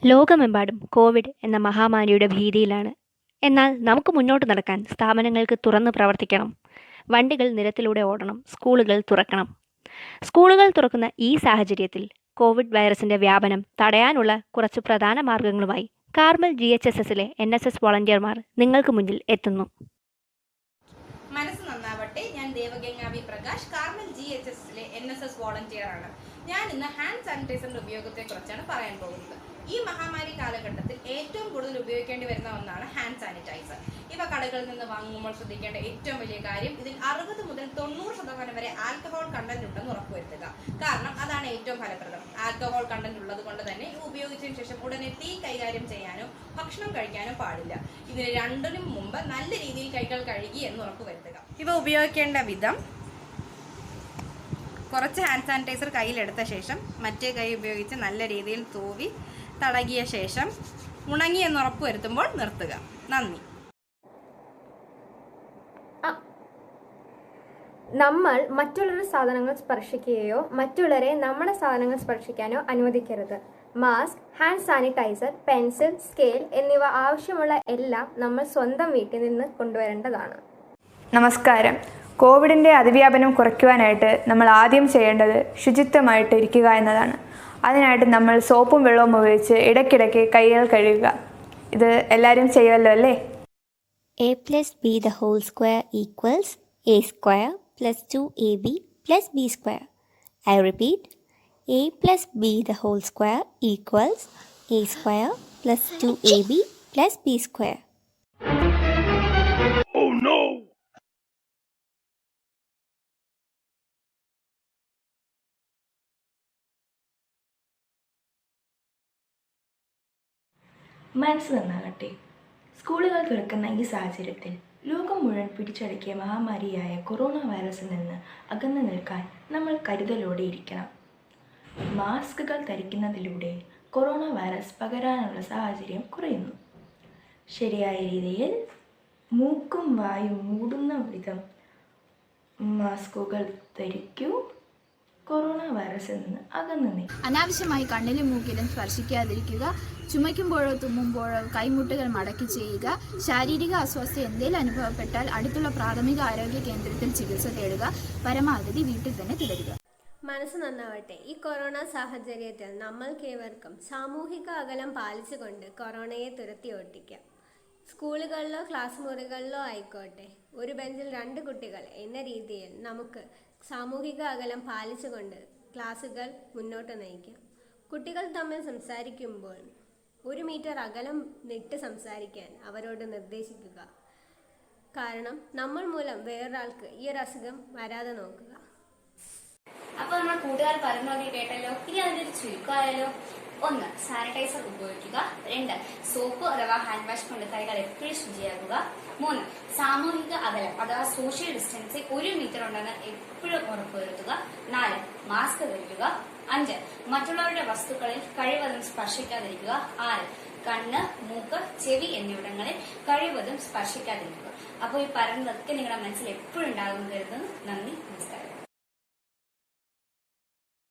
ലോകമെമ്പാടും കോവിഡ് എന്ന മഹാമാരിയുടെ ഭീതിയിലാണ്. എന്നാൽ നമുക്ക് മുന്നോട്ട് നടക്കാൻ സ്ഥാപനങ്ങൾക്ക് തുറന്ന് പ്രവർത്തിക്കണം. വണ്ടികൾ നിരത്തിലൂടെ ഓടണം. സ്കൂളുകൾ തുറക്കണം. സ്കൂളുകൾ തുറക്കുന്ന ഈ സാഹചര്യത്തിൽ കോവിഡ് വൈറസിന്റെ വ്യാപനം തടയാനുള്ള കുറച്ച് പ്രധാന മാർഗങ്ങളുമായി കാർമൽ GHSSലെ NSS വോളണ്ടിയർമാർ നിങ്ങൾക്ക് മുന്നിൽ എത്തുന്നു. മനസ്സ് നന്നാവട്ടെ. ഞാൻ ദേവഗംഗാവി പ്രകാശ്, കാർമൽ GHSSലെ NSS വോളണ്ടിയർ ആണ്. ഞാൻ ഇന്ന് ഹാൻഡ് സാനിറ്റൈസറിന്റെ ഉപയോഗത്തെക്കുറിച്ചാണ് പറയാൻ പോകുന്നത്. ഈ മഹാമാരി കാലഘട്ടത്തിൽ ഏറ്റവും കൂടുതൽ ഉപയോഗിക്കേണ്ടി വരുന്ന ഒന്നാണ് ഹാൻഡ് സാനിറ്റൈസർ. ഇവ കടകളിൽ നിന്ന് വാങ്ങുമ്പോൾ ശ്രദ്ധിക്കേണ്ട ഏറ്റവും വലിയ കാര്യം, ഇതിൽ 60 മുതൽ 90% വരെ ആൽക്കഹോൾ കണ്ടന്റ് ഉണ്ടെന്ന് ഉറപ്പുവരുത്തുക. കാരണം അതാണ് ഏറ്റവും ഫലപ്രദം. ആൽക്കഹോൾ കണ്ടന്റ് ഉള്ളത് കൊണ്ട് തന്നെ ഇവ ഉപയോഗിച്ചതിന് ശേഷം ഉടനെ തീ കൈകാര്യം ചെയ്യാനോ ഭക്ഷണം കഴിക്കാനോ പാടില്ല. ഇതിന് രണ്ടിനും മുമ്പ് നല്ല രീതിയിൽ കൈകൾ കഴുകി എന്ന് ഉറപ്പുവരുത്തുക. ഇവ ഉപയോഗിക്കേണ്ട വിധം: കുറച്ച് ഹാൻഡ് സാനിറ്റൈസർ കയ്യിലെടുത്ത ശേഷം മറ്റേ കൈ ഉപയോഗിച്ച് നല്ല രീതിയിൽ തൂവി തടകിയ ശേഷം ഉണങ്ങി എന്ന് ഉറപ്പുവരുത്തുമ്പോൾ നിർത്തുക. നന്ദി. നമ്മൾ മറ്റുള്ളവരുടെ സാധനങ്ങൾ സ്പർശിക്കുകയോ മറ്റുള്ളവരെ നമ്മുടെ സാധനങ്ങൾ സ്പർശിക്കാനോ അനുവദിക്കരുത്. Mask, hand sanitiser, pencil, scale എന്നിവ ആവശ്യമുള്ള എല്ലാം നമ്മൾ സ്വന്തം വീട്ടിൽ നിന്ന് കൊണ്ടുവരേണ്ടതാണ്. നമസ്കാരം. കോവിഡിൻ്റെ അതിവ്യാപനം കുറയ്ക്കുവാനായിട്ട് നമ്മൾ ആദ്യം ചെയ്യേണ്ടത് ശുചിത്വമായിട്ട് ഇരിക്കുക എന്നതാണ്. അതിനായിട്ട് നമ്മൾ സോപ്പും വെള്ളവും ഉപയോഗിച്ച് ഇടയ്ക്കിടയ്ക്ക് കൈകൾ കഴുകുക. ഇത് എല്ലാവരും ചെയ്യുമല്ലോ അല്ലേ? a+b² = a² + 2ab + b². I repeat, a+b² = a² + 2ab + b². Oh no! മനസ്സ് നന്നാകട്ടെ. സ്കൂളുകൾ തുറക്കുന്ന ഈ സാഹചര്യത്തിൽ ലോകം മുഴുവൻ പിടിച്ചടക്കിയ മഹാമാരിയായ കൊറോണ വൈറസിൽ നിന്ന് അകന്നു നിൽക്കാൻ നമ്മൾ കരുതലോടെ ഇരിക്കണം. മാസ്കുകൾ ധരിക്കുന്നതിലൂടെ കൊറോണ വൈറസ് പകരാനുള്ള സാഹചര്യം കുറയുന്നു. ശരിയായ രീതിയിൽ മൂക്കും വായും മൂടുന്ന വിധം മാസ്കുകൾ ധരിക്കൂ. കൊറോണ വൈറസിൽ നിന്ന് അകന്നു നിൽക്കുക. അനാവശ്യമായി കണ്ണിലും മൂക്കിലും സ്പർശിക്കാതിരിക്കുക. ചുമയ്ക്കുമ്പോഴോ തുമ്മുമ്പോഴോ കൈമുട്ടുകൾ മടക്കി ചെയ്യുക. ശാരീരിക അസ്വസ്ഥത എന്തെങ്കിലും അനുഭവപ്പെട്ടാൽ അടുത്തുള്ള പ്രാഥമിക ആരോഗ്യ കേന്ദ്രത്തിൽ ചികിത്സ തേടുക. പരമാവധി വീട്ടിൽ തന്നെ തുടരുക. മനസ്സ് നന്നാവട്ടെ. ഈ കൊറോണ സാഹചര്യത്തിൽ നമ്മൾക്കേവർക്കും സാമൂഹിക അകലം പാലിച്ചുകൊണ്ട് കൊറോണയെ തുരത്തി ഓട്ടിക്കാം. സ്കൂളുകളിലോ ക്ലാസ് മുറികളിലോ ആയിക്കോട്ടെ, ഒരു ബെഞ്ചിൽ 2 കുട്ടികൾ എന്ന രീതിയിൽ നമുക്ക് സാമൂഹിക അകലം പാലിച്ചുകൊണ്ട് ക്ലാസുകൾ മുന്നോട്ട് നയിക്കാം. കുട്ടികൾ തമ്മിൽ സംസാരിക്കുമ്പോൾ 1 മീറ്റർ അകലം വിട്ട് സംസാരിക്കാൻ അവരോട് നിർദ്ദേശിക്കുക. കാരണം നമ്മൾ മൂലം വേറൊരാൾക്ക് ഈ ഒരു അസുഖം വരാതെ നോക്കുക. അപ്പോൾ നമ്മൾ കൂട്ടുകാർ പറഞ്ഞൊക്കെ കേട്ടല്ലോ. ഇനി അതിന്റെ ഒരു ചുരുക്കമായാലോ? 1. സാനിറ്റൈസർ ഉപയോഗിക്കുക. 2. സോപ്പ് അഥവാ ഹാൻഡ് വാഷ് കൊണ്ട് കൈകൾ എപ്പോഴും ശുചിയാക്കുക. 3. സാമൂഹിക അകലം അഥവാ സോഷ്യൽ ഡിസ്റ്റൻസിംഗ് 1 മീറ്റർ ഉണ്ടെന്ന് എപ്പോഴും ഉറപ്പുവരുത്തുക. 4. മാസ്ക് ധരിക്കുക. 5. മറ്റുള്ളവരുടെ വസ്തുക്കളിൽ കഴിവതും സ്പർശിക്കാതിരിക്കുക. 6. കണ്ണ്, മൂക്ക്, ചെവി എന്നിവിടങ്ങളിൽ കഴിവതും സ്പർശിക്കാതിരിക്കുക. അപ്പോൾ ഈ പറയുന്നതൊക്കെ നിങ്ങളുടെ മനസ്സിൽ എപ്പോഴും ഉണ്ടാകും കരുതുന്നു. നന്ദി, നമസ്കാരം.